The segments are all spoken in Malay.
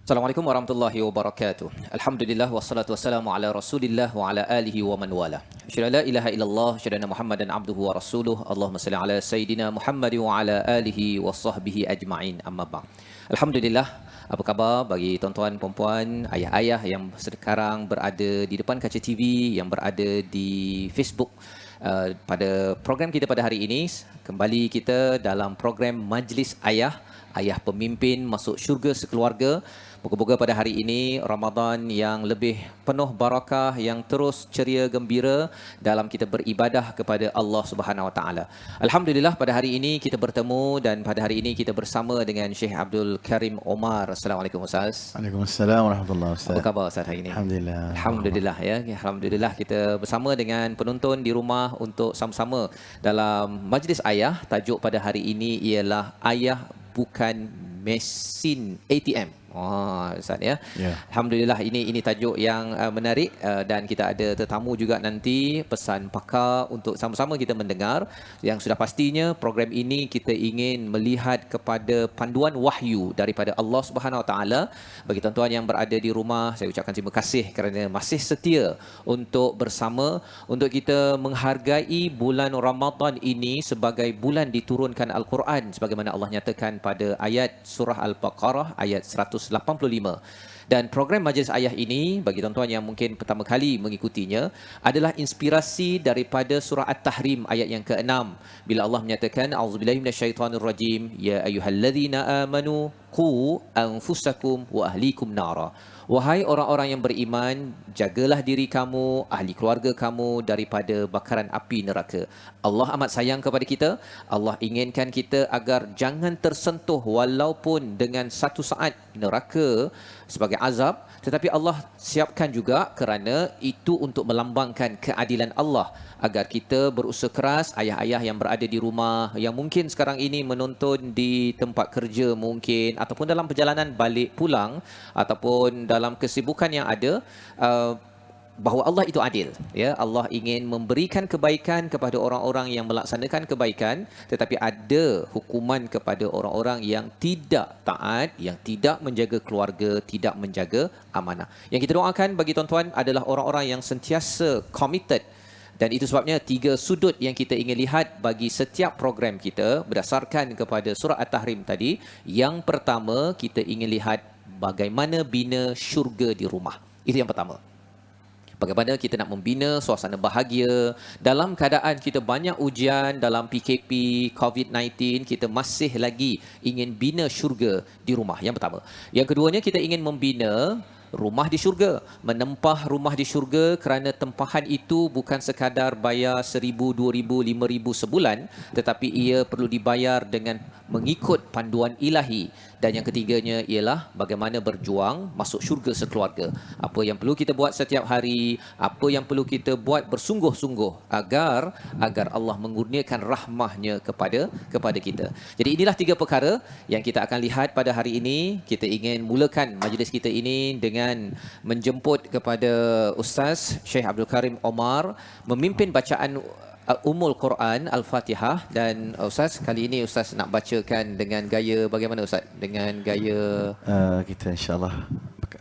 Assalamualaikum warahmatullahi wabarakatuh. Alhamdulillah wassalatu wassalamu ala Rasulillah wa ala alihi wa man wala. Asyhadu an la ilaha illallah, asyhadu anna Muhammadan abduhu wa rasuluh. Allahumma salli ala sayidina Muhammad wa ala alihi wa sahbihi ajma'in. Amma ba'd. Alhamdulillah, apa khabar bagi tuan-tuan, puan-puan, ayah-ayah yang sekarang berada di depan kaca TV, yang berada di Facebook. Pada program kita pada hari ini, kembali kita dalam program Majlis Ayah, Ayah Pemimpin Masuk Syurga Sekeluarga. Moga-moga pada hari ini Ramadan yang lebih penuh barakah, yang terus ceria gembira dalam kita beribadah kepada Allah Subhanahu Wa Taala. Alhamdulillah pada hari ini kita bertemu dan pada hari ini kita bersama dengan Syekh Abdul Karim Omar. Assalamualaikum Ustaz. Waalaikumsalam warahmatullahi wabarakatuh. Apa khabar Ustaz hari ini? Alhamdulillah. Alhamdulillah ya. Alhamdulillah kita bersama dengan penonton di rumah untuk sama-sama dalam Majlis Ayah. Tajuk pada hari ini ialah Ayah Bukan Mesin ATM. Ustaz ya. Alhamdulillah ini tajuk yang menarik dan kita ada tetamu juga nanti, pesan pakar untuk sama-sama kita mendengar. Yang sudah pastinya program ini kita ingin melihat kepada panduan wahyu daripada Allah Subhanahu Wa Taala. Bagi tuan-tuan yang berada di rumah, saya ucapkan terima kasih kerana masih setia untuk bersama untuk kita menghargai bulan Ramadan ini sebagai bulan diturunkan Al-Quran sebagaimana Allah nyatakan pada ayat surah Al-Baqarah ayat 185. Dan program Majlis Ayah ini, bagi tuan-tuan yang mungkin pertama kali mengikutinya, adalah inspirasi daripada surah At-Tahrim ayat yang ke-6. Bila Allah menyatakan, A'udzubillahi minasyaitonirrajim, ya ayyuhalladzina amanu qu anfusakum wa ahlikum nara. Wahai orang-orang yang beriman, jagalah diri kamu, ahli keluarga kamu daripada bakaran api neraka. Allah amat sayang kepada kita. Allah inginkan kita agar jangan tersentuh walaupun dengan satu saat neraka sebagai azab. Tetapi Allah siapkan juga kerana itu untuk melambangkan keadilan Allah. Agar kita berusaha keras, ayah-ayah yang berada di rumah, yang mungkin sekarang ini menonton di tempat kerja mungkin, ataupun dalam perjalanan balik pulang, ataupun dalam kesibukan yang ada, bahawa Allah itu adil, ya. Allah ingin memberikan kebaikan kepada orang-orang yang melaksanakan kebaikan, tetapi ada hukuman kepada orang-orang yang tidak taat, yang tidak menjaga keluarga, tidak menjaga amanah. Yang kita doakan bagi tuan-tuan adalah orang-orang yang sentiasa committed. Dan itu sebabnya 3 sudut yang kita ingin lihat bagi setiap program kita berdasarkan kepada surah At-Tahrim tadi. Yang pertama, kita ingin lihat bagaimana bina syurga di rumah. Itu yang pertama. Bagaimana kita nak membina suasana bahagia dalam keadaan kita banyak ujian dalam PKP, COVID-19, kita masih lagi ingin bina syurga di rumah. Yang pertama. Yang keduanya, kita ingin membina rumah di syurga, menempah rumah di syurga kerana tempahan itu bukan sekadar bayar 1,000, 2,000, 5,000 sebulan, tetapi ia perlu dibayar dengan mengikut panduan ilahi. Dan yang ketiganya ialah bagaimana berjuang masuk syurga sekeluarga. Apa yang perlu kita buat setiap hari, apa yang perlu kita buat bersungguh-sungguh agar Allah mengurniakan rahmahnya kepada kita. Jadi inilah 3 perkara yang kita akan lihat pada hari ini. Kita ingin mulakan majlis kita ini dengan menjemput kepada Ustaz Syekh Abdul Karim Omar memimpin bacaan Ummul Quran Al-Fatihah. Dan Ustaz, kali ini Ustaz nak bacakan dengan gaya bagaimana Ustaz? Dengan gaya kita insyaAllah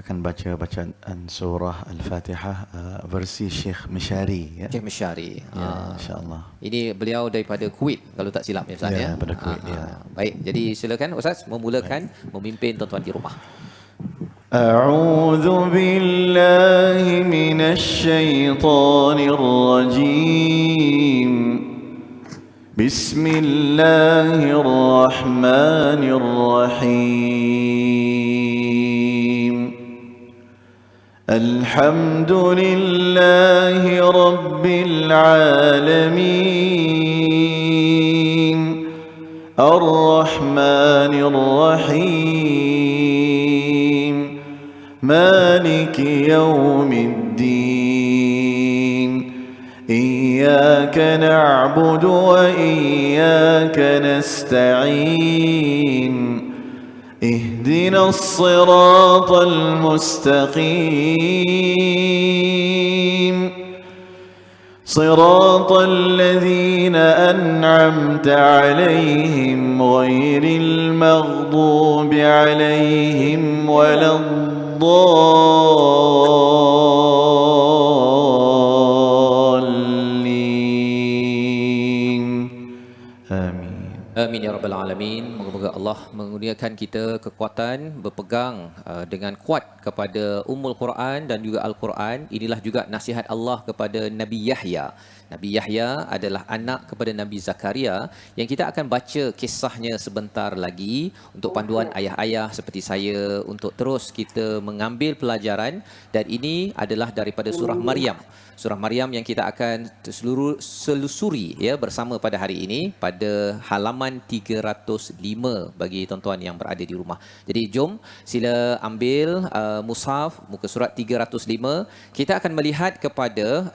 akan baca bacaan surah Al-Fatihah versi Syekh Mishari, ya. Syekh Mishari. Ya, insyaAllah. Ini beliau daripada Kuwait kalau tak silap ya Ustaz, ya. Daripada Kuwait, ya. Baik, jadi silakan Ustaz memulakan memimpin tuan-tuan di rumah. أعوذ بالله من الشيطان الرجيم بسم الله الرحمن الرحيم الحمد لله رب العالمين الرحمن الرحيم مالك يوم الدين إياك نعبد وإياك نستعين اهدنا الصراط المستقيم صراط الذين أنعمت عليهم غير المغضوب عليهم ولا الضالين آمين. Amin ya rabbal alamin. Moga-moga Allah mengurniakan kita kekuatan berpegang dengan kuat kepada Ummul Quran dan juga Al-Quran. Inilah juga nasihat Allah kepada Nabi Yahya. Nabi Yahya adalah anak kepada Nabi Zakaria yang kita akan baca kisahnya sebentar lagi untuk panduan ayah-ayah seperti saya untuk terus kita mengambil pelajaran, dan ini adalah daripada surah Maryam. Surah Maryam yang kita akan selusuri ya bersama pada hari ini pada halaman 305 bagi tuan-tuan yang berada di rumah. Jadi jom sila ambil mushaf muka surat 305. Kita akan melihat kepada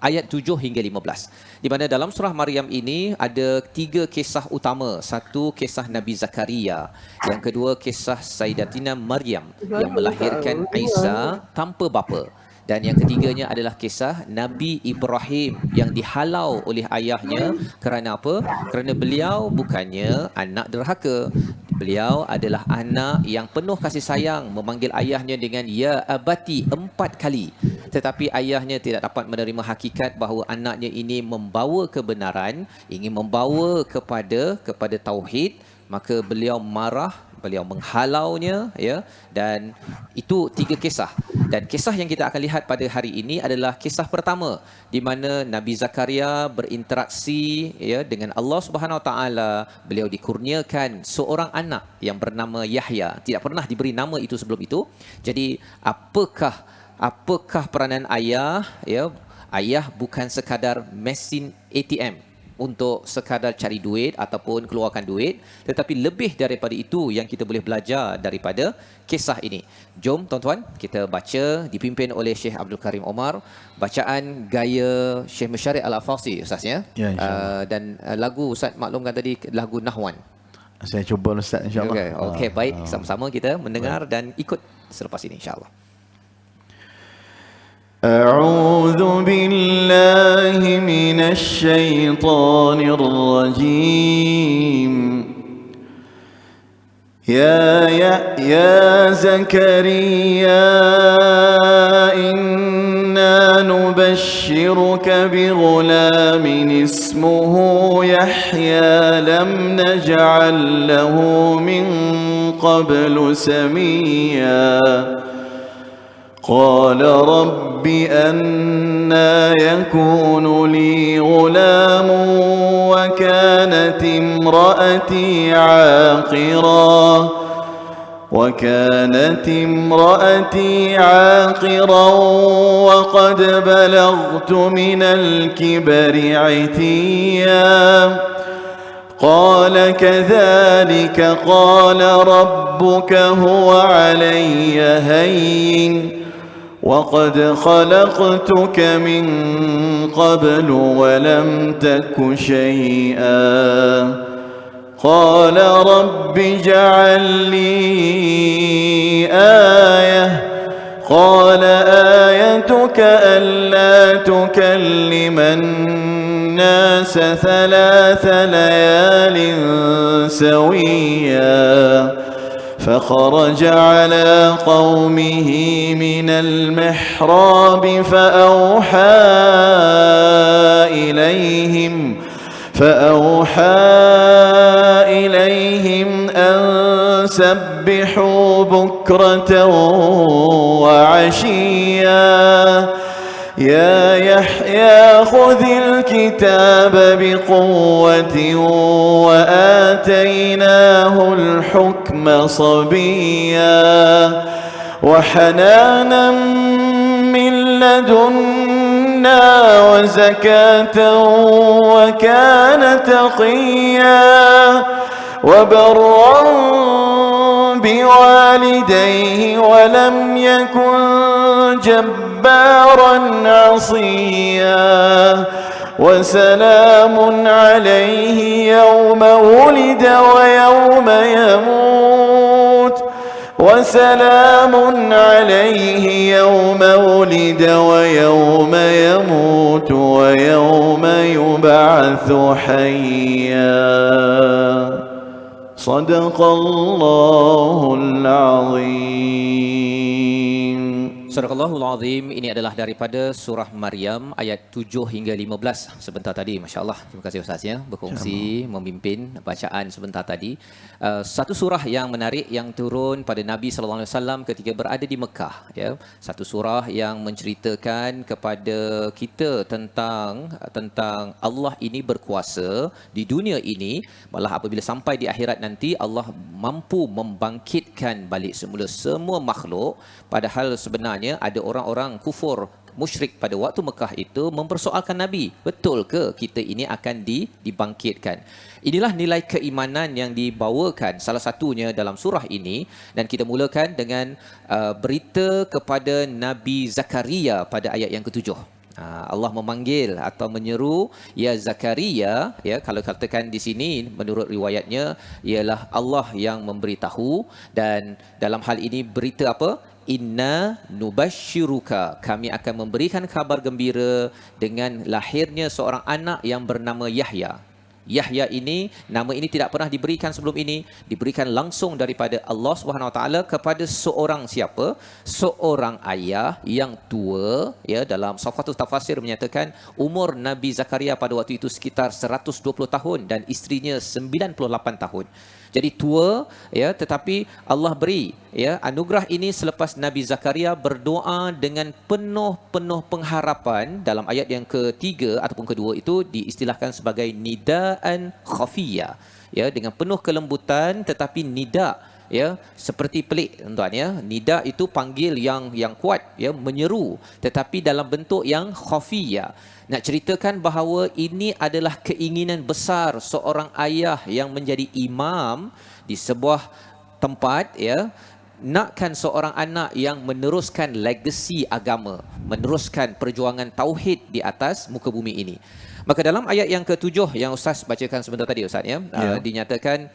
ayat 7 hingga 15. Di mana dalam surah Maryam ini ada 3 kisah utama. Satu kisah Nabi Zakaria, yang kedua kisah Sayyidatina Maryam yang melahirkan Isa tanpa bapa. Dan yang ketiganya adalah kisah Nabi Ibrahim yang dihalau oleh ayahnya. Kerana apa? Kerana beliau bukannya anak derhaka. Beliau adalah anak yang penuh kasih sayang, memanggil ayahnya dengan Ya Abati 4 kali. Tetapi ayahnya tidak dapat menerima hakikat bahawa anaknya ini membawa kebenaran, ingin membawa kepada tauhid. Maka beliau marah, beliau menghalaunya, ya. Dan itu 3 kisah. Dan kisah yang kita akan lihat pada hari ini adalah kisah pertama di mana Nabi Zakaria berinteraksi ya dengan Allah Subhanahu Wa Taala. Beliau dikurniakan seorang anak yang bernama Yahya. Tidak pernah diberi nama itu sebelum itu. Jadi apakah peranan ayah, ya? Ayah bukan sekadar mesin ATM untuk sekadar cari duit ataupun keluarkan duit, tetapi lebih daripada itu yang kita boleh belajar daripada kisah ini. Jom tuan-tuan, kita baca dipimpin oleh Syekh Abdul Karim Omar, bacaan gaya Syekh Musyarrif Al-Afasi Ustaz ya. Dan lagu Ustaz maklumkan tadi lagu Nahwan. Saya cuba Ustaz insya-Allah. Okey, baik, sama-sama kita mendengar dan ikut selepas ini insya-Allah. أعوذ بالله من الشيطان الرجيم يا زكريا إنا نبشرك بغلام اسمه يحيى لم نجعل له من قبل سميا قال رب أنى يكون لي غلام وكانت امرأتي عاقرا وقد بلغت من الكبر عتيا قال كذلك قال ربك هو علي هين وقد خلقتك من قبل ولم تك شيئا قال رب اجعل لي آية قال آيتك ألا تكلم الناس 3 ليال سويا فخرج على قومه من المحراب فأوحى إليهم أن سبحوا بكرة وعشيا يا يحيى خذ الكتاب بقوة وآتيناه الحكم صبيا وحنانا من لدنا وزكاة وكان تقيا وبرا بوالديه ولم يكن جبارا عصيا وسلام عليه يوم ولد ويوم يموت يبعث حيا صدق الله العظيم. Surahul Azim ini adalah daripada surah Maryam ayat 7 hingga 15 sebentar tadi. Masya-Allah. Terima kasih Ustaz ya berkongsi memimpin bacaan sebentar tadi. Satu surah yang menarik yang turun pada Nabi sallallahu alaihi wasallam ketika berada di Mekah ya. Satu surah yang menceritakan kepada kita tentang Allah ini berkuasa di dunia ini, malah apabila sampai di akhirat nanti Allah mampu membangkitkan balik semula semua makhluk, padahal sebenarnya ada orang-orang kufur musyrik pada waktu Mekah itu mempersoalkan Nabi, betul ke kita ini akan dibangkitkan? Inilah nilai keimanan yang dibawakan salah satunya dalam surah ini, dan kita mulakan dengan berita kepada Nabi Zakaria pada ayat yang ketujuh. Allah memanggil atau menyeru, ya Zakaria, ya, kalau katakan di sini menurut riwayatnya ialah Allah yang memberitahu, dan dalam hal ini berita apa? Inna nubashiruka, kami akan memberikan kabar gembira dengan lahirnya seorang anak yang bernama Yahya. Yahya ini, nama ini tidak pernah diberikan sebelum ini, diberikan langsung daripada Allah Subhanahu Wa Taala kepada seorang siapa? Seorang ayah yang tua, ya, dalam Safatul Tafasir menyatakan umur Nabi Zakaria pada waktu itu sekitar 120 tahun dan isterinya 98 tahun. Jadi tua, ya, tetapi Allah beri, ya, anugerah ini selepas Nabi Zakaria berdoa dengan penuh pengharapan. Dalam ayat yang ketiga ataupun kedua itu diistilahkan sebagai nidaan khafiyya, ya, dengan penuh kelembutan tetapi nida, ya, seperti pelik tuan ya. Nida itu panggil yang kuat, ya, menyeru, tetapi dalam bentuk yang khafiyya. Nak ceritakan bahawa ini adalah keinginan besar seorang ayah yang menjadi imam di sebuah tempat, ya, nakkan seorang anak yang meneruskan legasi agama, meneruskan perjuangan tauhid di atas muka bumi ini. Maka dalam ayat yang ketujuh yang Ustaz bacakan sebentar tadi Ustaz, ya, dinyatakan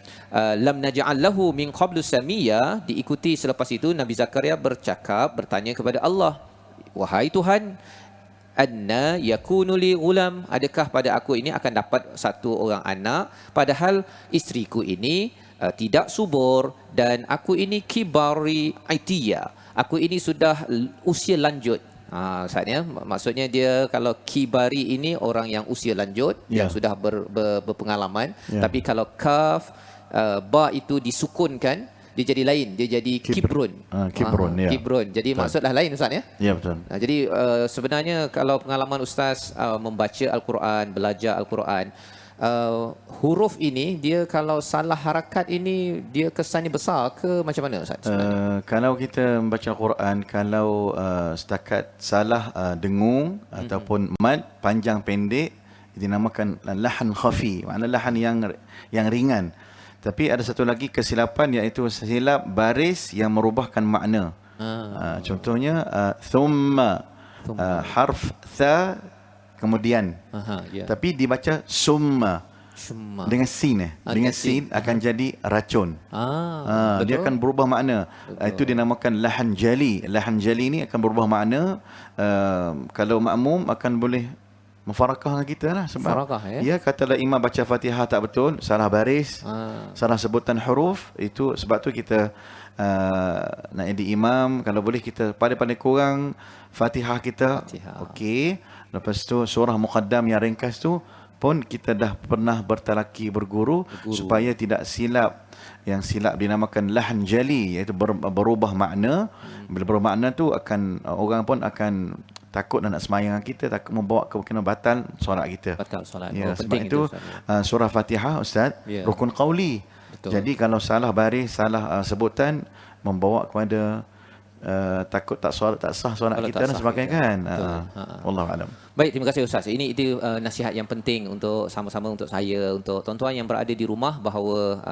lam naj'al lahu min qablu samiyya, diikuti selepas itu Nabi Zakaria bertanya kepada Allah, wahai Tuhan, anna yakunu li ghulam, adakah pada aku ini akan dapat satu orang anak padahal isteriku ini tidak subur dan aku ini kibari aitiya, aku ini sudah usia lanjut. Ustaz ya, maksudnya dia kalau kibari ini orang yang usia lanjut, yang sudah berpengalaman, tapi kalau kaf ba itu disukunkan, dia jadi lain, dia jadi kibrun. Kibrun, ya. Kibrun. Jadi maksudlah lain Ustaz ya. Ya, betul. Jadi sebenarnya kalau pengalaman Ustaz membaca Al-Quran, belajar Al-Quran, huruf ini dia kalau salah harakat ini dia kesannya besar ke macam mana Ustaz? Kalau kita membaca Al-Quran, kalau setakat salah dengung ataupun mad panjang pendek, dinamakan lahan khafi, makna lahan yang ringan. Tapi ada satu lagi kesilapan, iaitu silap baris yang merubahkan makna. Contohnya thumma, harf tha kemudian. Tapi dibaca summa. Dengan sin, dengan sin akan jadi racun. Dia akan berubah makna. Itu dinamakan lahan jali. Lahan jali ini akan berubah makna. Kalau makmum akan boleh mufarakah dengan kita lah, sebab katalah imam baca Fatihah tak betul, salah baris, salah sebutan huruf, itu sebab tu kita nak jadi imam, kalau boleh kita paling kurang Fatihah kita okey, lepas tu surah muqaddam yang ringkas tu pun kita dah pernah bertalaki berguru supaya tidak silap. Yang silap dinamakan lahan jali, iaitu berubah makna. Bila berubah makna tu akan orang pun akan takut nak semayang kita, takut membawa kemungkinan batal solat kita. Batal solat. Ya, sebab itu surah Fatihah Ustaz, rukun qauli. Jadi kalau salah baris, salah sebutan membawa kepada takut tak sah solat kita dan sebagainya kan. Wallahu alam. Baik, terima kasih Ustaz. Ini itu nasihat yang penting untuk sama-sama, untuk saya, untuk tuan-tuan yang berada di rumah, bahawa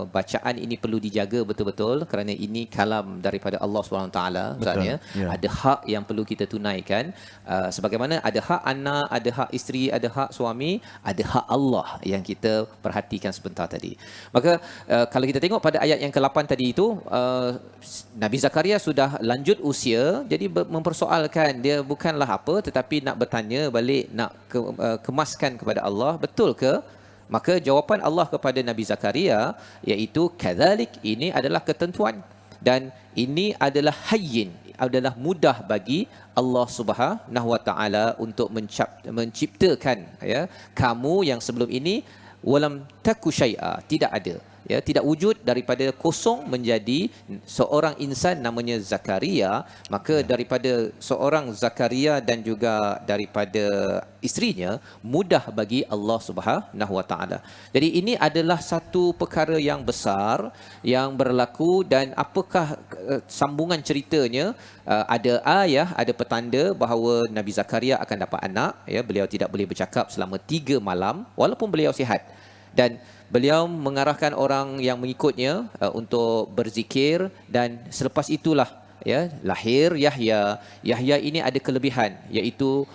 bacaan ini perlu dijaga betul-betul kerana ini kalam daripada Allah SWT. Ustaz ya. Ada hak yang perlu kita tunaikan. Sebagaimana ada hak anak, ada hak isteri, ada hak suami, ada hak Allah yang kita perhatikan sebentar tadi. Maka kalau kita tengok pada ayat yang ke-8 tadi itu, Nabi Zakaria sudah lanjut usia, jadi mempersoalkan, dia bukanlah apa tetapi nak bertanya tanya balik nak kemaskan kepada Allah, betul ke? Maka jawapan Allah kepada Nabi Zakaria iaitu kadzalik, ini adalah ketentuan dan ini adalah hayyin, adalah mudah bagi Allah Subhanahu Wa Taala untuk menciptakan kamu yang sebelum ini walam taku syai'a, tidak ada, tidak wujud, daripada kosong menjadi seorang insan namanya Zakaria. Maka daripada seorang Zakaria dan juga daripada isterinya mudah bagi Allah Subhanahu Wa Taala. Jadi ini adalah satu perkara yang besar yang berlaku. Dan apakah sambungan ceritanya? Ada ayah, ada petanda bahawa Nabi Zakaria akan dapat anak. Beliau tidak boleh bercakap selama 3 malam walaupun beliau sihat. Dan beliau mengarahkan orang yang mengikutnya untuk berzikir, dan selepas itulah lahir Yahya. Yahya ini ada kelebihan, iaitu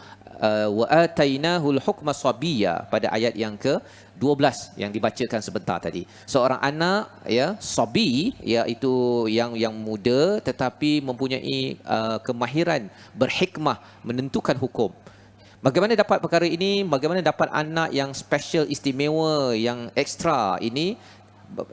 wa atainahul hukma sabiyya pada ayat yang ke-12 yang dibacakan sebentar tadi. Seorang anak sabi, iaitu yang muda tetapi mempunyai kemahiran berhikmah menentukan hukum. Bagaimana dapat perkara ini? Bagaimana dapat anak yang special, istimewa, yang ekstra ini?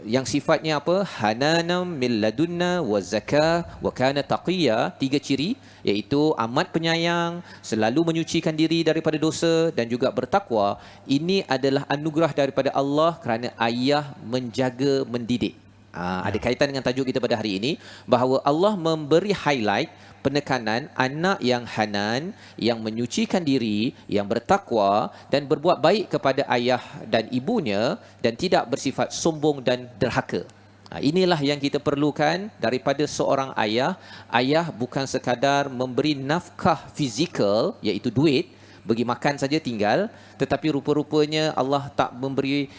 Yang sifatnya apa? Hananam min ladunna wa zakah wa kana taqiyya. 3 ciri, iaitu amat penyayang, selalu menyucikan diri daripada dosa dan juga bertakwa. Ini adalah anugerah daripada Allah kerana ayah menjaga, mendidik. Ada kaitan dengan tajuk kita pada hari ini, bahawa Allah memberi highlight penekanan anak yang hanan, yang menyucikan diri, yang bertakwa dan berbuat baik kepada ayah dan ibunya, dan tidak bersifat sombong dan derhaka. Inilah yang kita perlukan daripada seorang ayah. Ayah bukan sekadar memberi nafkah fizikal, iaitu duit, bagi makan saja tinggal, tetapi rupa-rupanya Allah tak memberi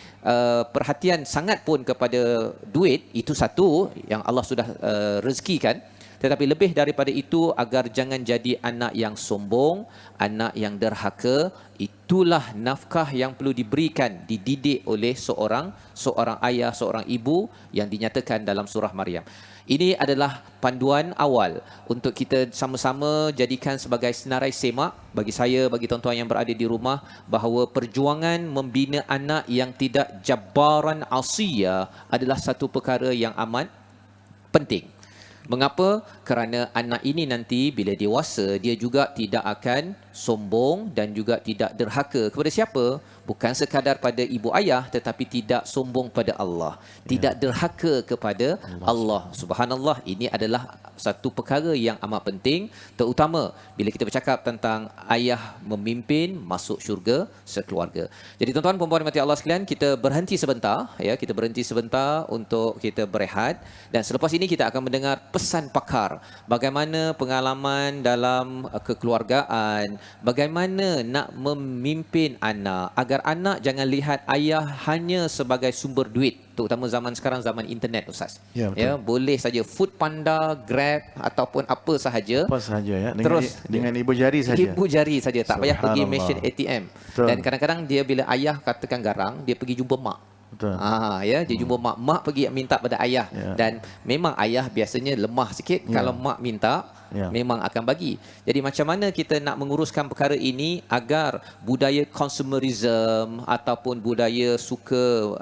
perhatian sangat pun kepada duit. Itu satu yang Allah sudah rezekikan. Tetapi lebih daripada itu, agar jangan jadi anak yang sombong, anak yang derhaka. Itulah nafkah yang perlu diberikan, dididik oleh seorang ayah, seorang ibu, yang dinyatakan dalam surah Maryam. Ini adalah panduan awal untuk kita sama-sama jadikan sebagai senarai semak bagi saya, bagi tuan-tuan yang berada di rumah, bahawa perjuangan membina anak yang tidak jabbaran asiyah adalah satu perkara yang amat penting. Mengapa? Kerana anak ini nanti bila dewasa, dia juga tidak akan sombong dan juga tidak derhaka kepada siapa? Bukan sekadar pada ibu ayah, tetapi tidak sombong pada Allah, tidak derhaka kepada Allah. Subhanallah, ini adalah satu perkara yang amat penting, terutama bila kita bercakap tentang ayah memimpin masuk syurga sekeluarga. Jadi tuan-tuan puan-puan dimati Allah sekalian, kita berhenti sebentar, kita berhenti sebentar untuk kita berehat, dan selepas ini kita akan mendengar pesan pakar, bagaimana pengalaman dalam kekeluargaan, bagaimana nak memimpin anak agar anak jangan lihat ayah hanya sebagai sumber duit, terutama zaman sekarang, zaman internet, Ustaz. Boleh saja Food Panda, Grab ataupun apa sahaja. Dengan ibu jari saja. Ibu jari saja, tak payah pergi mesin ATM. Betul. Dan kadang-kadang dia bila ayah katakan garang, dia pergi jumpa mak. Betul. Dia jumpa mak pergi minta pada ayah. Dan memang ayah biasanya lemah sikit. Kalau mak minta, memang akan bagi. Jadi macam mana kita nak menguruskan perkara ini agar budaya consumerism ataupun budaya suka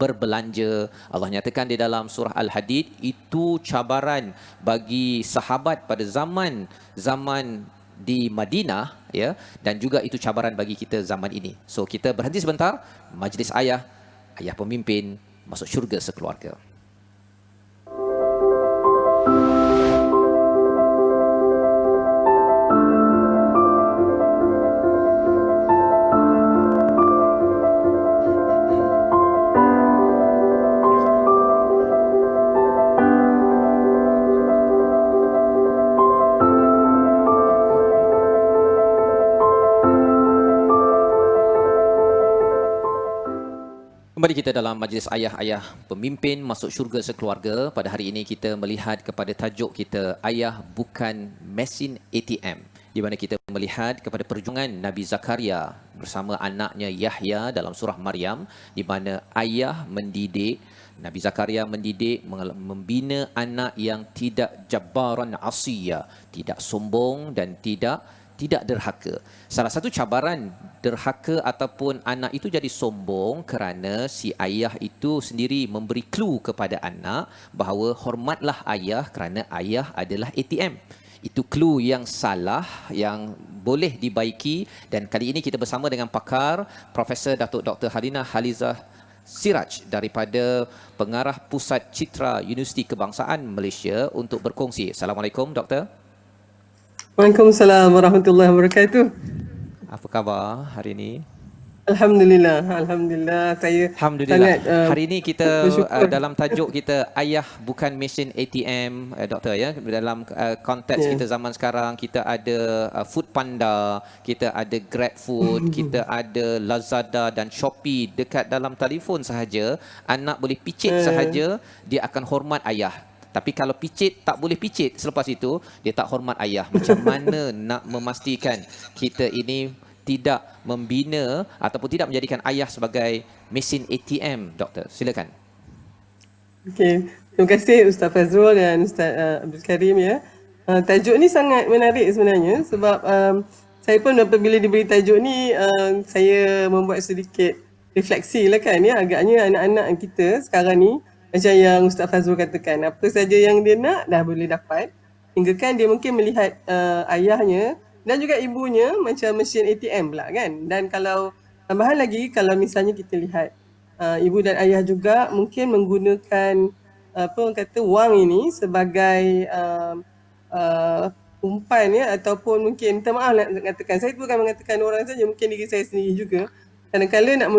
berbelanja, Allah nyatakan di dalam surah Al-Hadid, itu cabaran bagi sahabat pada zaman di Madinah, dan juga itu cabaran bagi kita zaman ini. So kita berhenti sebentar, majlis ayah pemimpin masuk syurga sekeluarga. Kembali kita dalam majlis ayah pemimpin masuk syurga sekeluarga. Pada hari ini kita melihat kepada tajuk kita, ayah bukan mesin ATM, di mana kita melihat kepada perjuangan Nabi Zakaria bersama anaknya Yahya dalam surah Maryam, di mana ayah mendidik, Nabi Zakaria mendidik, membina anak yang tidak jabbaran asiyah, tidak sombong dan tidak tidak derhaka. Salah satu cabaran derhaka ataupun anak itu jadi sombong kerana si ayah itu sendiri memberi clue kepada anak bahawa hormatlah ayah kerana ayah adalah ATM. Itu clue yang salah yang boleh dibaiki, dan kali ini kita bersama dengan pakar Profesor Datuk Dr. Halina Halizah Siraj daripada Pengarah Pusat Citra Universiti Kebangsaan Malaysia untuk berkongsi. Assalamualaikum Doktor. Waalaikumsalam warahmatullahi wabarakatuh. Apa khabar hari ini? Alhamdulillah, alhamdulillah. Saya Alhamdulillah. sangat Hari ini kita bersyukur. dalam tajuk kita ayah bukan mesin ATM, Doktor, ya. Dalam konteks kita zaman sekarang, kita ada Food Panda, kita ada Grab Food, kita ada Lazada dan Shopee. Dekat dalam telefon sahaja, anak boleh picit sahaja, dia akan hormat ayah. Tapi kalau picit, tak boleh picit selepas itu, dia tak hormat ayah. Macam mana nak memastikan kita ini tidak membina ataupun tidak menjadikan ayah sebagai mesin ATM, Doktor? Silakan. Okey, terima kasih Ustaz Fazrul dan Ustaz Abdul Karim, ya. Tajuk ni sangat menarik sebenarnya sebab saya pun apabila diberi tajuk ni saya membuat sedikit refleksi lah kan, ya. Agaknya anak-anak kita sekarang ni macam yang Ustaz Fazrul katakan, apa saja yang dia nak dah boleh dapat, hingga kan dia mungkin melihat ayahnya dan juga ibunya macam mesin ATM pula kan. Dan kalau tambahan lagi, kalau misalnya kita lihat ibu dan ayah juga mungkin menggunakan apa orang kata wang ini sebagai umpan, ya, ataupun mungkin, minta maaf nak katakan, saya bukan mengatakan orang saja, mungkin diri saya sendiri juga kadang-kadang nak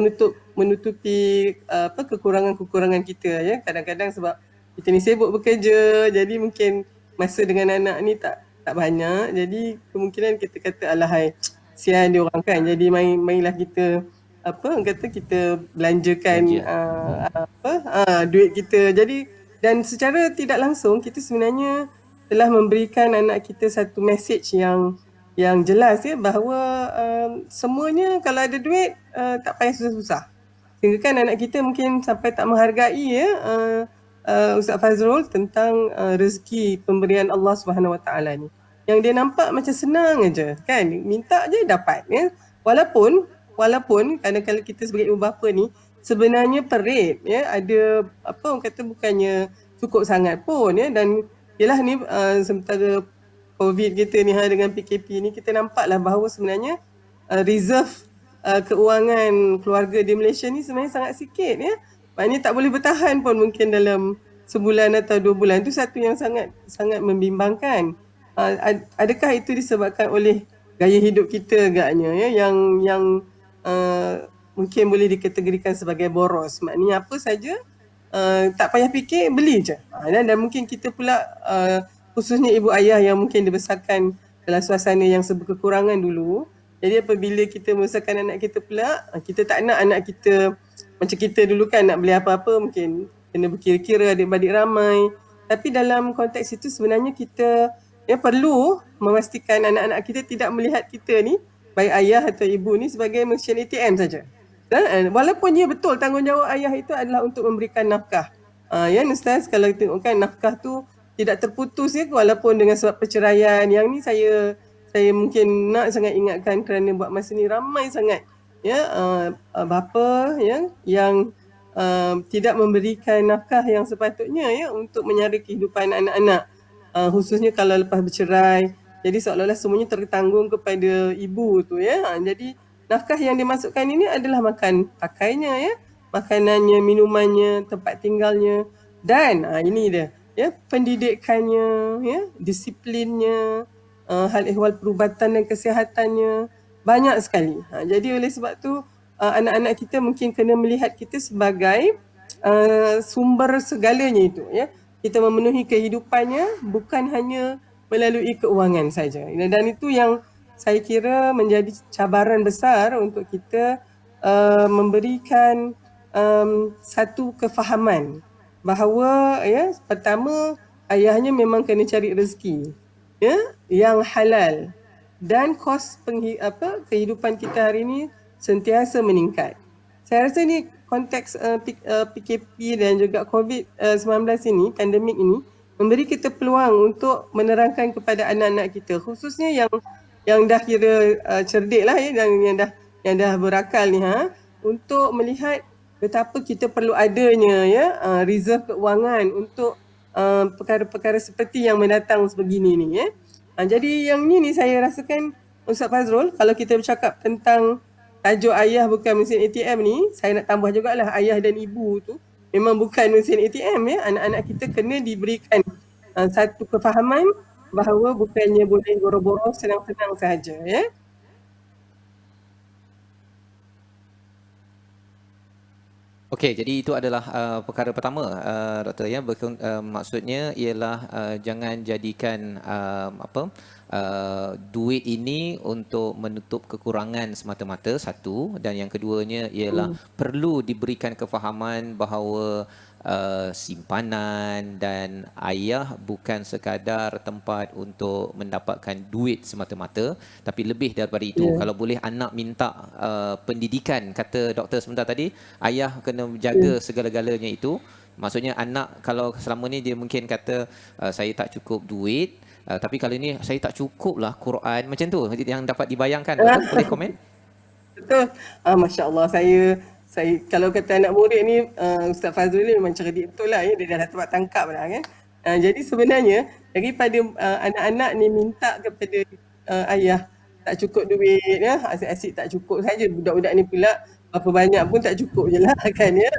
menutupi apa kekurangan-kekurangan kita, ya. Kadang-kadang sebab kita ni sibuk bekerja, jadi mungkin masa dengan anak ni tak banyak, jadi kemungkinan kita kata alahai sian dia orang kan, jadi mainlah kita apa orang kata kita belanjakan duit kita. Jadi dan secara tidak langsung kita sebenarnya telah memberikan anak kita satu message yang jelas, ya, bahawa semuanya kalau ada duit tak payah susah-susah. Sehingga kan anak kita mungkin sampai tak menghargai, ya, Ustaz Fazrul, tentang rezeki pemberian Allah Subhanahu Wa Taala ni. Yang dia nampak macam senang aja kan, minta je dapat, ya. Walaupun kadang-kadang kita sebagai ibu bapa ni sebenarnya perit, ya, ada apa orang kata bukannya cukup sangat pun, ya. Dan yalah ni sementara COVID kita ni dengan PKP ni, kita nampaklah bahawa sebenarnya reserve keuangan keluarga di Malaysia ni sebenarnya sangat sikit, ya. Maknanya tak boleh bertahan pun mungkin dalam sebulan atau 2 bulan. Itu satu yang sangat membimbangkan. Adakah itu disebabkan oleh gaya hidup kita agaknya, ya, yang mungkin boleh dikategorikan sebagai boros. Maknanya apa saja tak payah fikir, beli je. Dan mungkin kita pula khususnya ibu ayah yang mungkin dibesarkan dalam suasana yang serba kekurangan dulu. Jadi apabila kita membesarkan anak kita pula, kita tak nak anak kita macam kita dulu kan, nak beli apa-apa mungkin kena berkira-kira, adik-beradik ramai. Tapi dalam konteks itu sebenarnya kita perlu memastikan anak-anak kita tidak melihat kita ni, baik ayah atau ibu ni, sebagai mesin ATM saja. Dan walaupun ya betul tanggungjawab ayah itu adalah untuk memberikan nafkah. Ya Ustaz, kalau kita tengokkan nafkah tu tidak terputus, ya, walaupun dengan sebab perceraian. Yang ni saya mungkin nak sangat ingatkan kerana buat masa ni ramai sangat, ya, bapa, ya, yang tidak memberikan nafkah yang sepatutnya, ya, untuk menyara kehidupan anak-anak. Khususnya kalau lepas bercerai, jadi seolah-olah semuanya tertanggung kepada ibu tu, ya. Jadi nafkah yang dimasukkan ini adalah makan pakainya, ya, makanannya, minumannya, tempat tinggalnya, dan ini dia, ya, pendidikannya, ya, disiplinnya, hal ehwal perubatan dan kesihatannya, banyak sekali. Jadi oleh sebab tu anak-anak kita mungkin kena melihat kita sebagai sumber segalanya itu, ya. Kita memenuhi kehidupannya bukan hanya melalui keuangan saja. Dan itu yang saya kira menjadi cabaran besar untuk kita memberikan satu kefahaman bahawa, ya, pertama ayahnya memang kena cari rezeki, ya, yang halal, dan kos kehidupan kita hari ini sentiasa meningkat. Saya rasa ni konteks PKP dan juga COVID-19 ini, pandemik ini, memberi kita peluang untuk menerangkan kepada anak-anak kita, khususnya yang yang dah kira cerdik lah ya, yang dah berakal ni untuk melihat betapa kita perlu adanya ya reserve keuangan untuk perkara-perkara seperti yang mendatang sebegini ni ya. Jadi yang ni saya rasakan Ustaz Fazrul, kalau kita bercakap tentang tajuk ayah bukan mesin ATM ni, saya nak tambah jugalah ayah dan ibu tu memang bukan mesin ATM ya. Anak-anak kita kena diberikan satu kefahaman bahawa bukannya boleh boro-boro senang-senang sahaja ya. Okey, jadi itu adalah perkara pertama, Doktor ya. Maksudnya ialah jangan jadikan duit ini untuk menutup kekurangan semata-mata, satu, dan yang keduanya ialah perlu diberikan kefahaman bahawa simpanan dan ayah bukan sekadar tempat untuk mendapatkan duit semata-mata, tapi lebih daripada itu. Kalau boleh anak minta pendidikan, kata doktor sebentar tadi, ayah kena menjaga segala-galanya itu. Maksudnya anak kalau selama ni dia mungkin kata saya tak cukup duit, tapi kalau ini saya tak cukup lah Quran, macam tu yang dapat dibayangkan. Doktor boleh komen? Betul. Masya Allah, saya kalau kata anak murid ni, Ustaz Fazrul ni memang cerdik betul lah ya, dia dah dapat tangkap lah kan. Jadi sebenarnya daripada anak-anak ni minta kepada ayah tak cukup duit ya, asyik-asyik tak cukup saja, budak-budak ni pula berapa banyak pun tak cukup je lah kan ya.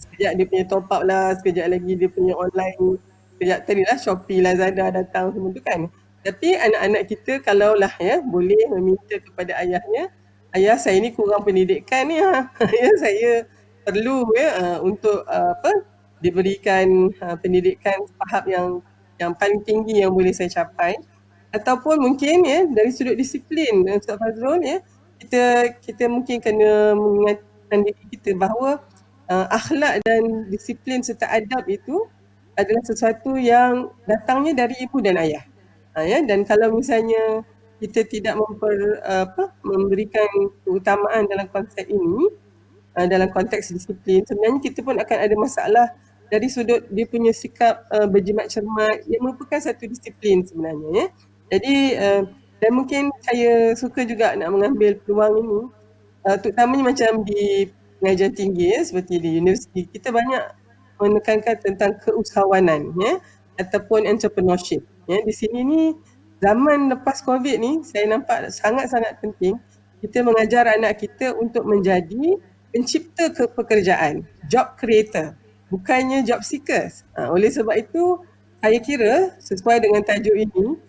Sekejap dia punya top up lah, sekejap lagi dia punya online, sekejap tadi lah Shopee, Lazada datang semua tu kan. Tapi anak-anak kita kalaulah ya boleh meminta kepada ayahnya, ayah saya ni kurang pendidikan ni ya, saya perlu ya untuk diberikan pendidikan tahap yang paling tinggi yang boleh saya capai, ataupun mungkin ya dari sudut disiplin Ustaz Fazrul ya, kita mungkin kena mengingatkan diri kita bahawa akhlak dan disiplin serta adab itu adalah sesuatu yang datangnya dari ibu dan ayah. Ya, dan kalau misalnya kita tidak memberikan keutamaan dalam konsep ini, dalam konteks disiplin, sebenarnya kita pun akan ada masalah dari sudut dia punya sikap berjimat cermat yang merupakan satu disiplin sebenarnya ya. Jadi dan mungkin saya suka juga nak mengambil peluang ini, terutamanya macam di pengajian tinggi ya, seperti di universiti, kita banyak menekankan tentang keusahawanan ya, ataupun entrepreneurship ya. Di sini ni zaman lepas COVID ni, saya nampak sangat-sangat penting kita mengajar anak kita untuk menjadi pencipta pekerjaan, job creator, bukannya job seekers. Oleh sebab itu, saya kira sesuai dengan tajuk ini,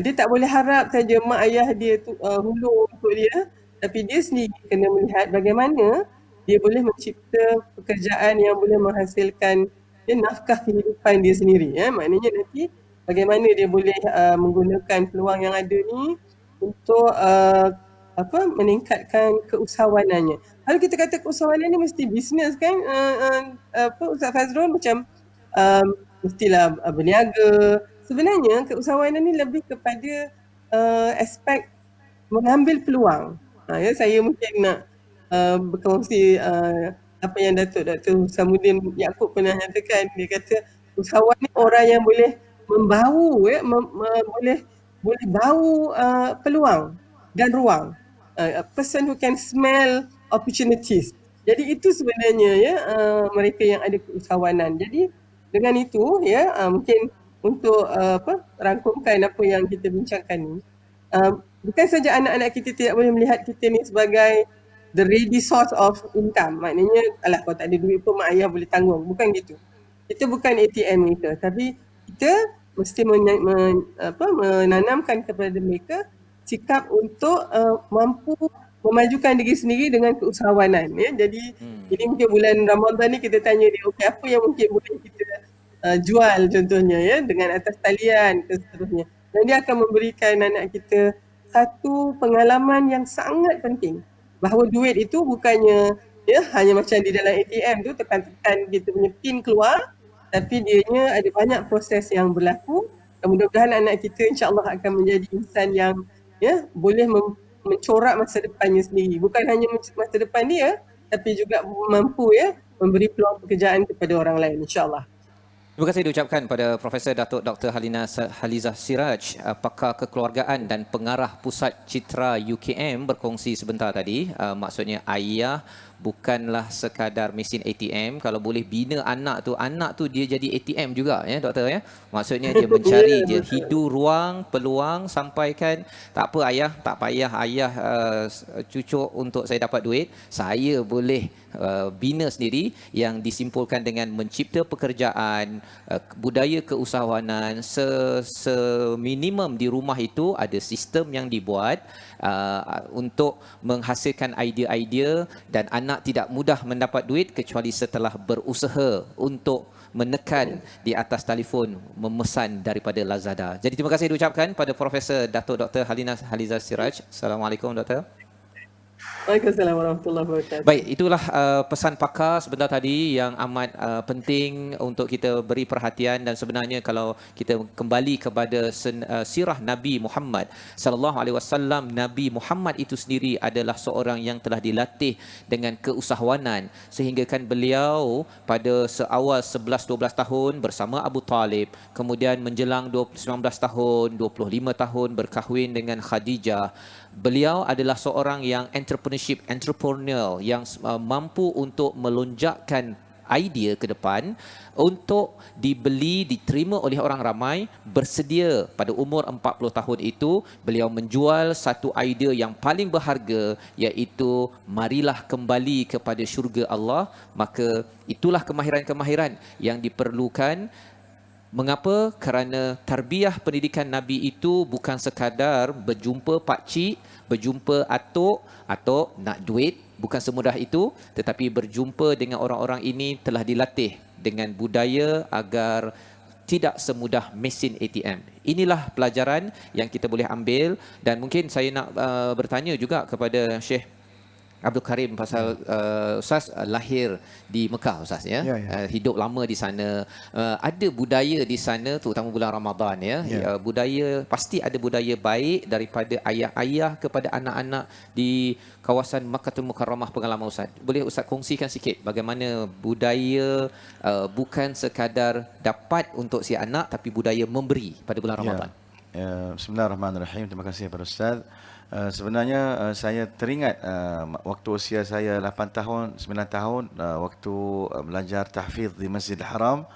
dia tak boleh harap saja mak ayah dia tu hulur untuk dia, tapi dia sendiri kena melihat bagaimana dia boleh mencipta pekerjaan yang boleh menghasilkan nafkah kehidupan dia sendiri. Ya. Maknanya nanti bagaimana dia boleh menggunakan peluang yang ada ni untuk meningkatkan keusahawanannya. Kalau kita kata keusahawanan ni mesti bisnes kan, Ustaz Fazrul, macam mestilah berniaga. Sebenarnya keusahawanan ni lebih kepada aspek mengambil peluang. Ya, saya mungkin nak berkongsi apa yang Dr. Samuddin Yaakob pernah nyatakan. Dia kata usahawan ni orang yang boleh membau ya, boleh bau peluang dan ruang. A person who can smell opportunities. Jadi itu sebenarnya ya mereka yang ada keusahawanan. Jadi dengan itu ya mungkin untuk rangkumkan apa yang kita bincangkan ni, bukan saja anak-anak kita tidak boleh melihat kita ni sebagai the ready source of income. Maknanya alah kalau tak ada duit pun mak ayah boleh tanggung. Bukan gitu. Kita bukan ATM mereka, tapi kita mesti menanamkan kepada mereka sikap untuk mampu memajukan diri sendiri dengan keusahawanan ya. Jadi ini mungkin bulan Ramadan ni kita tanya dia, okey apa yang mungkin boleh kita jual contohnya ya, dengan atas talian dan seterusnya. Dan dia akan memberikan anak kita satu pengalaman yang sangat penting, bahawa duit itu bukannya ya hanya macam di dalam ATM tu tekan-tekan kita punya pin keluar, tapi dianya ada banyak proses yang berlaku. Dan mudah-mudahan anak kita insya-Allah akan menjadi insan yang ya boleh mencorak masa depannya sendiri. Bukan hanya masa depan dia, tapi juga mampu ya memberi peluang pekerjaan kepada orang lain insya-Allah. Terima kasih diucapkan pada Profesor Datuk Dr. Halizah Siraj, pakar kekeluargaan dan pengarah Pusat Citra UKM berkongsi sebentar tadi. Maksudnya ayah bukanlah sekadar mesin ATM. Kalau boleh bina anak tu dia jadi ATM juga ya doktor ya. Maksudnya dia mencari, dia hidu ruang, peluang, sampaikan tak apa ayah, tak payah ayah cucuk untuk saya dapat duit. Saya boleh bina sendiri yang disimpulkan dengan mencipta pekerjaan, budaya keusahawanan seminimum di rumah itu ada sistem yang dibuat untuk menghasilkan idea-idea dan anak tidak mudah mendapat duit kecuali setelah berusaha untuk menekan di atas telefon memesan daripada Lazada. Jadi terima kasih diucapkan pada Profesor Datuk Dr. Halizah Siraj. Assalamualaikum doktor. Waalaikumsalam warahmatullahi wabarakatuh. Baik, itulah pesan pakar sebentar tadi yang amat penting untuk kita beri perhatian. Dan sebenarnya kalau kita kembali kepada sirah Nabi Muhammad sallallahu alaihi wasallam, Nabi Muhammad itu sendiri adalah seorang yang telah dilatih dengan keusahawanan sehingga kan beliau pada seawal 11-12 tahun bersama Abu Talib, kemudian menjelang 19 tahun, 25 tahun berkahwin dengan Khadijah. Beliau adalah seorang yang entrepreneur yang mampu untuk melonjakkan idea ke depan untuk dibeli, diterima oleh orang ramai. Bersedia pada umur 40 tahun itu beliau menjual satu idea yang paling berharga, iaitu marilah kembali kepada syurga Allah. Maka itulah kemahiran-kemahiran yang diperlukan. Mengapa? Kerana tarbiyah pendidikan Nabi itu bukan sekadar berjumpa pakcik, berjumpa atuk atau nak duit, bukan semudah itu, tetapi berjumpa dengan orang-orang ini telah dilatih dengan budaya agar tidak semudah mesin ATM. Inilah pelajaran yang kita boleh ambil. Dan mungkin saya nak bertanya juga kepada Syekh Abdul Karim pasal Ustaz lahir di Mekah Ustaz ya. Hidup lama di sana. Ada budaya di sana terutama bulan Ramadan ya. Budaya, pasti ada budaya baik daripada ayah-ayah kepada anak-anak di kawasan Makkahul Mukarramah. Pengalaman Ustaz, boleh Ustaz kongsikan sikit bagaimana budaya bukan sekadar dapat untuk si anak tapi budaya memberi pada bulan Ramadan. Bismillahirrahmanirrahim. Terima kasih kepada Ustaz. Sebenarnya saya teringat waktu usia saya 8 tahun, 9 tahun, waktu belajar tahfiz di Masjidil Haram.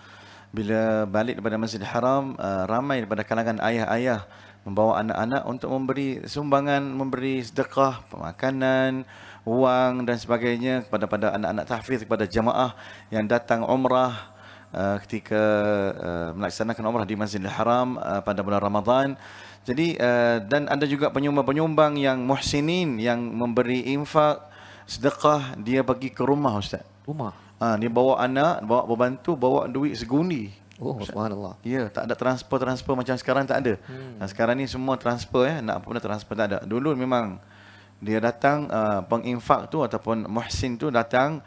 Bila balik daripada Masjidil Haram, ramai daripada kalangan ayah-ayah membawa anak-anak untuk memberi sumbangan, memberi sedekah, pemakanan, wang dan sebagainya kepada anak-anak tahfiz, kepada jamaah yang datang umrah ketika melaksanakan umrah di Masjidil Haram pada bulan Ramadan. Jadi dan ada juga penyumbang-penyumbang yang muhsinin yang memberi infak, sedekah, dia bagi ke rumah Ustaz. Rumah. Dia bawa anak, bawa pembantu, bawa duit segundi. Oh, subhanallah. Ya, tak ada transfer macam sekarang, tak ada. Sekarang ni semua transfer nak apa pun transfer, tak ada. Dulu memang dia datang, penginfak tu ataupun muhsin tu datang,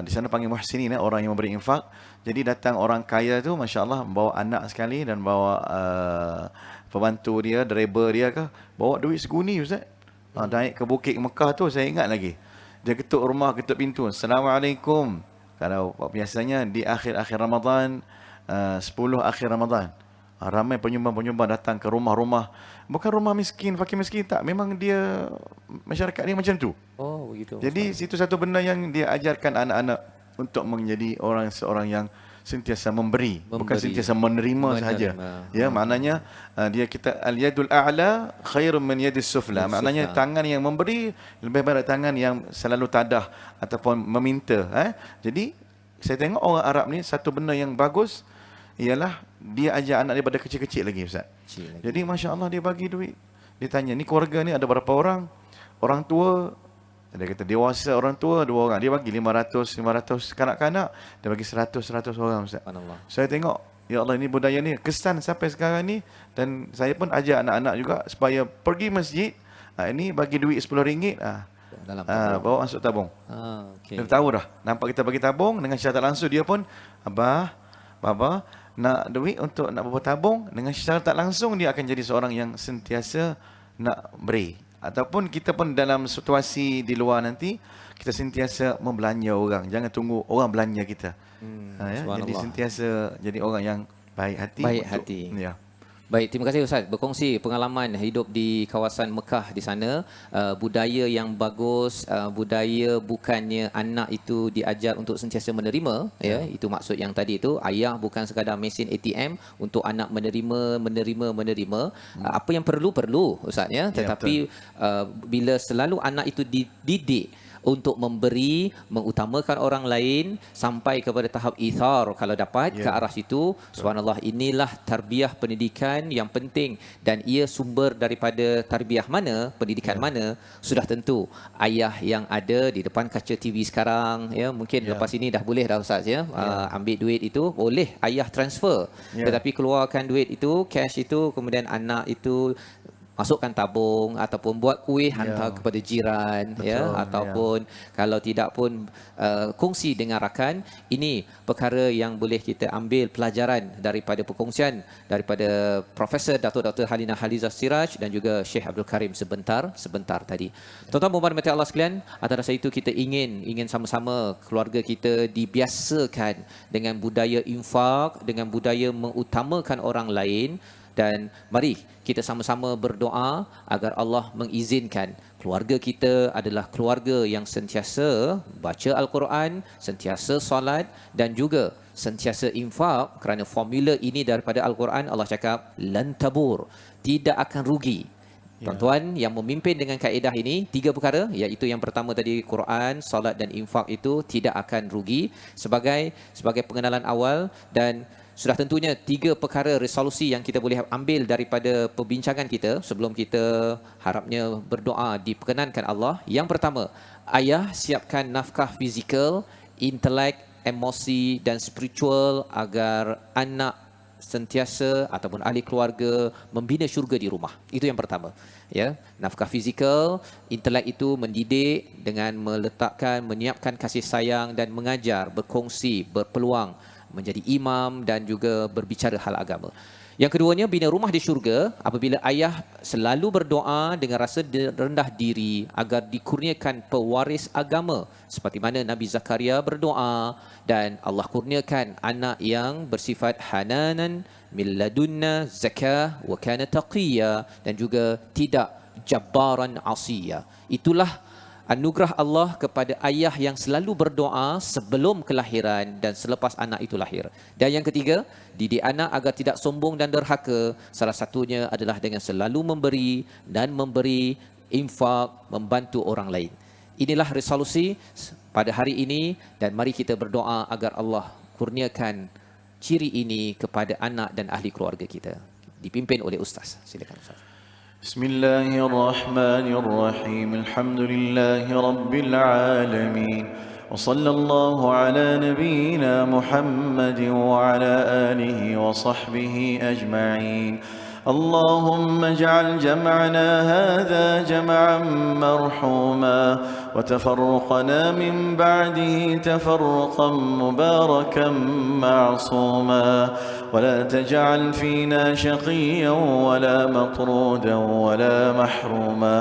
di sana panggil muhsinin, orang yang memberi infak. Jadi datang orang kaya tu, masya-Allah, bawa anak sekali dan bawa pembantu dia, driver dia ke, bawa duit segundi Ustaz. Naik ke Bukit Mekah tu, saya ingat lagi. Dia ketuk rumah, ketuk pintu. Assalamualaikum. Kalau biasanya di akhir-akhir Ramadan, 10 akhir Ramadan, ramai penyumbang-penyumbang datang ke rumah-rumah. Bukan rumah miskin, fakir miskin, tak. Memang dia, masyarakat ni macam tu. Oh, begitu. Jadi situ satu benda yang dia ajarkan anak-anak untuk menjadi seorang yang sentiasa memberi, bukan sentiasa menerima sahaja. Ya, maknanya dia kita al-yadul a'la khairun min yadis sufla. Maknanya tangan yang memberi lebih baik tangan yang selalu tadah ataupun meminta. Jadi saya tengok orang Arab ni satu benda yang bagus ialah dia ajar anak dia pada kecil-kecil lagi Ustaz. Jadi masya-Allah dia bagi duit. Dia tanya, ni keluarga ni ada berapa orang? Orang tua, dia kata dewasa orang tua 2 orang. Dia bagi 500 kanak-kanak, dia bagi 100 orang Ustaz. Saya tengok, ya Allah, ini budaya ni kesan sampai sekarang ni. Dan saya pun ajar anak-anak juga supaya pergi masjid, ini bagi duit RM10, bawa masuk tabung. Dia tahu dah, nampak kita bagi tabung dengan syarat langsung, dia pun, Abah, Baba, nak duit untuk nak bertabung, dengan syarat tak langsung dia akan jadi seorang yang sentiasa nak beri. Ataupun kita pun dalam situasi di luar nanti, kita sentiasa membelanja orang. Jangan tunggu orang belanja kita. Ya, jadi sentiasa jadi orang yang baik hati. Baik hati. Ya. Baik, terima kasih Ustaz. Berkongsi pengalaman hidup di kawasan Mekah di sana, budaya yang bagus, budaya bukannya anak itu diajar untuk sentiasa menerima, ya, itu maksud yang tadi itu, ayah bukan sekadar mesin ATM untuk anak menerima. Apa yang perlu Ustaz, ya, tetapi bila selalu anak itu dididik untuk memberi, mengutamakan orang lain sampai kepada tahap ithar kalau dapat ke arah situ. Subhanallah, inilah tarbiyah pendidikan yang penting, dan ia sumber daripada tarbiyah mana, pendidikan mana, sudah tentu ayah yang ada di depan kaca TV sekarang, ya, mungkin lepas ini dah boleh dah Ustaz, ya, ambil duit itu boleh ayah transfer, tetapi keluarkan duit itu, cash itu, kemudian anak itu masukkan tabung ataupun buat kuih hantar kepada jiran. Betul, ya, ataupun kalau tidak pun kongsi dengan rakan. Ini perkara yang boleh kita ambil pelajaran daripada perkongsian daripada Profesor Datuk Dr. Halina Halizah Siraj dan juga Syekh Abdul Karim sebentar tadi. Tuan-tuan dan puan-puan Allah sekalian, atas dasar itu kita ingin sama-sama keluarga kita dibiasakan dengan budaya infak, dengan budaya mengutamakan orang lain. Dan mari kita sama-sama berdoa agar Allah mengizinkan keluarga kita adalah keluarga yang sentiasa baca Al-Quran, sentiasa solat dan juga sentiasa infak, kerana formula ini daripada Al-Quran. Allah cakap lan tabur, tidak akan rugi. Tuan-tuan yang memimpin dengan kaedah ini, 3 perkara, iaitu yang pertama tadi Quran, solat dan infak itu tidak akan rugi sebagai pengenalan awal. Dan sudah tentunya 3 perkara resolusi yang kita boleh ambil daripada perbincangan kita sebelum kita harapnya berdoa diperkenankan Allah. Yang pertama, ayah siapkan nafkah fizikal, intelek, emosi dan spiritual agar anak sentiasa ataupun ahli keluarga membina syurga di rumah. Itu yang pertama. Ya, nafkah fizikal, intelek itu mendidik dengan menyiapkan kasih sayang dan mengajar, berkongsi, berpeluang menjadi imam dan juga berbicara hal agama. Yang keduanya, bina rumah di syurga apabila ayah selalu berdoa dengan rasa rendah diri agar dikurniakan pewaris agama seperti mana Nabi Zakaria berdoa dan Allah kurniakan anak yang bersifat hananan min ladunna zakah wa kana taqiyya dan juga tidak jabbaran asiya. Itulah anugerah Allah kepada ayah yang selalu berdoa sebelum kelahiran dan selepas anak itu lahir. Dan yang ketiga, didik anak agar tidak sombong dan derhaka. Salah satunya adalah dengan selalu memberi infak, membantu orang lain. Inilah resolusi pada hari ini, dan mari kita berdoa agar Allah kurniakan ciri ini kepada anak dan ahli keluarga kita. Dipimpin oleh Ustaz. Silakan Ustaz. بسم الله الرحمن الرحيم الحمد لله رب العالمين وصلى الله على نبينا محمد وعلى آله وصحبه أجمعين اللهم اجعل جمعنا هذا جمعا مرحوما وتفرقنا من بعده تفرقا مباركا معصوما ولا تجعل فينا شقيا ولا مطرودا ولا محروما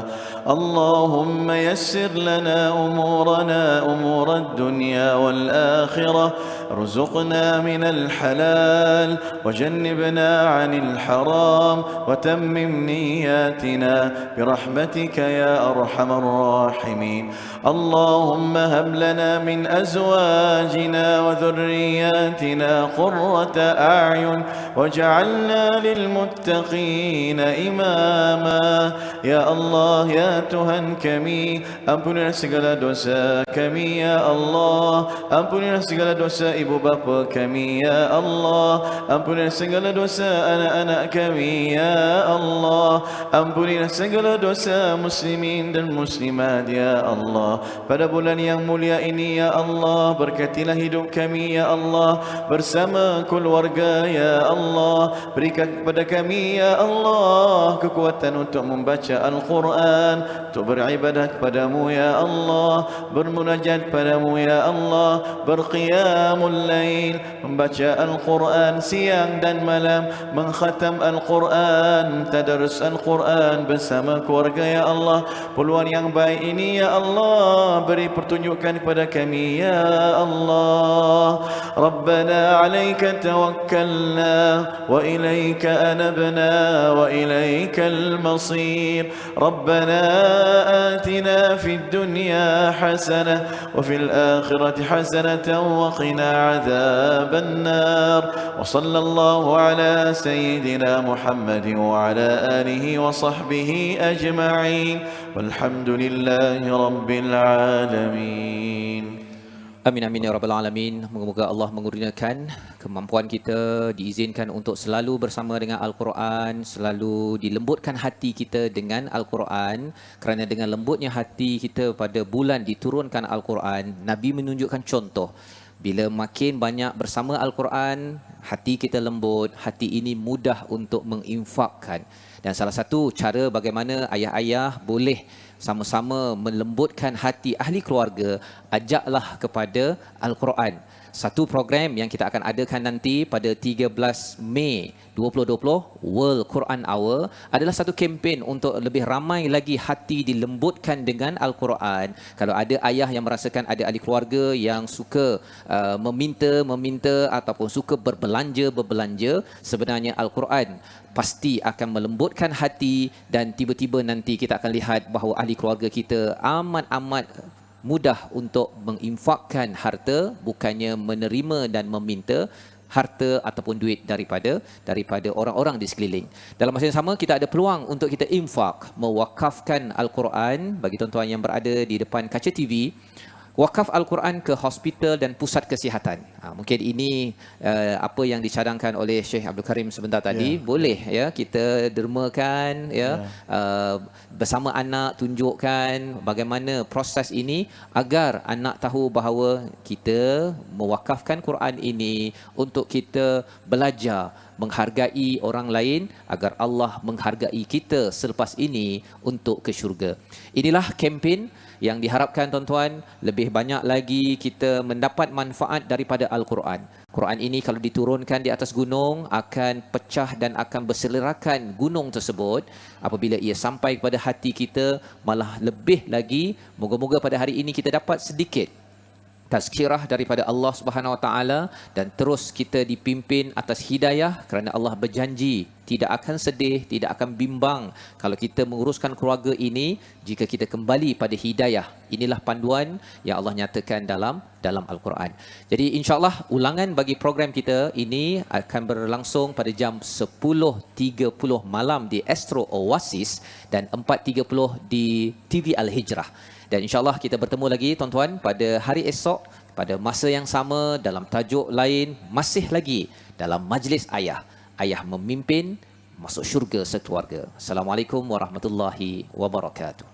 اللهم يسر لنا أمورنا أمور الدنيا والآخرة ارزقنا من الحلال وجنبنا عن الحرام وتمم نياتنا برحمتك يا أرحم الراحمين اللهم هب لنا من أزواجنا وذرياتنا قرة أعين واجعلنا للمتقين إماما يا الله يا Tuhan kami, ampunilah segala dosa kami ya Allah, ampunilah segala dosa ibu bapa kami ya Allah, ampunilah segala dosa anak-anak kami ya Allah, ampunilah segala dosa muslimin dan muslimat ya Allah. Pada bulan yang mulia ini ya Allah, berkatilah hidup kami ya Allah bersama keluarga ya Allah, berikan kepada kami ya Allah kekuatan untuk membaca Al-Quran, untuk beribadah kepadamu ya Allah, bermunajat kepadamu ya Allah, berqiyamul lail, membaca Al-Quran siang dan malam, mengkhatam Al-Quran Al-Quran, tadarus Al-Quran bersama keluarga ya Allah. Peluang yang baik ini ya Allah, beri pertunjukan kepada kami ya Allah. Rabbana alaika tawakkalna wa ilaika anabna wa ilaika al-masir. Rabbana atina fid dunya hasanah wa fil akhirati hasanatan wa qina adzaban nar. Wa sallallahu ala sayyidina Muhammad wa ala alihi wa sahbihi ajma'in. Walhamdulillahi rabbil alamin. Amin amin ya rabbal alamin. Moga-moga Allah mengurniakan kemampuan kita, diizinkan untuk selalu bersama dengan Al-Quran, selalu dilembutkan hati kita dengan Al-Quran, kerana dengan lembutnya hati kita pada bulan diturunkan Al-Quran, Nabi menunjukkan contoh. Bila makin banyak bersama Al-Quran, hati kita lembut, hati ini mudah untuk menginfakkan. Dan salah satu cara bagaimana ayah-ayah boleh sama-sama melembutkan hati ahli keluarga, ajaklah kepada Al-Quran. Satu program yang kita akan adakan nanti pada 13 Mei 2020, World Quran Hour, adalah satu kempen untuk lebih ramai lagi hati dilembutkan dengan Al-Quran. Kalau ada ayah yang merasakan ada ahli keluarga yang suka meminta ataupun suka berbelanja, sebenarnya Al-Quran pasti akan melembutkan hati, dan tiba-tiba nanti kita akan lihat bahawa ahli keluarga kita amat-amat mudah untuk menginfakkan harta, bukannya menerima dan meminta harta ataupun duit daripada orang-orang di sekeliling. Dalam masa yang sama, kita ada peluang untuk kita infak, mewakafkan Al-Quran. Bagi tuan-tuan yang berada di depan kaca TV, wakaf Al-Quran ke hospital dan pusat kesihatan. Mungkin ini apa yang dicadangkan oleh Syekh Abdul Karim sebentar tadi. Boleh ya kita dermakan bersama anak, tunjukkan bagaimana proses ini agar anak tahu bahawa kita mewakafkan Quran ini untuk kita belajar menghargai orang lain agar Allah menghargai kita selepas ini untuk ke syurga. Inilah kempen yang diharapkan tuan-tuan, lebih banyak lagi kita mendapat manfaat daripada Al-Quran. Quran ini kalau diturunkan di atas gunung akan pecah dan akan berselerakan gunung tersebut. Apabila ia sampai kepada hati kita, malah lebih lagi, moga-moga pada hari ini kita dapat sedikit tazkirah daripada Allah Subhanahu Wa Taala, dan terus kita dipimpin atas hidayah, kerana Allah berjanji tidak akan sedih, tidak akan bimbang kalau kita menguruskan keluarga ini jika kita kembali pada hidayah. Inilah panduan yang Allah nyatakan dalam Al-Quran. Jadi insya-Allah ulangan bagi program kita ini akan berlangsung pada jam 10.30 malam di Astro Oasis dan 4.30 di TV Al-Hijrah. Dan insya-Allah kita bertemu lagi tuan-tuan pada hari esok pada masa yang sama dalam tajuk lain, masih lagi dalam Majlis Ayah. Ayah memimpin masuk syurga sekeluarga. Assalamualaikum warahmatullahi wabarakatuh.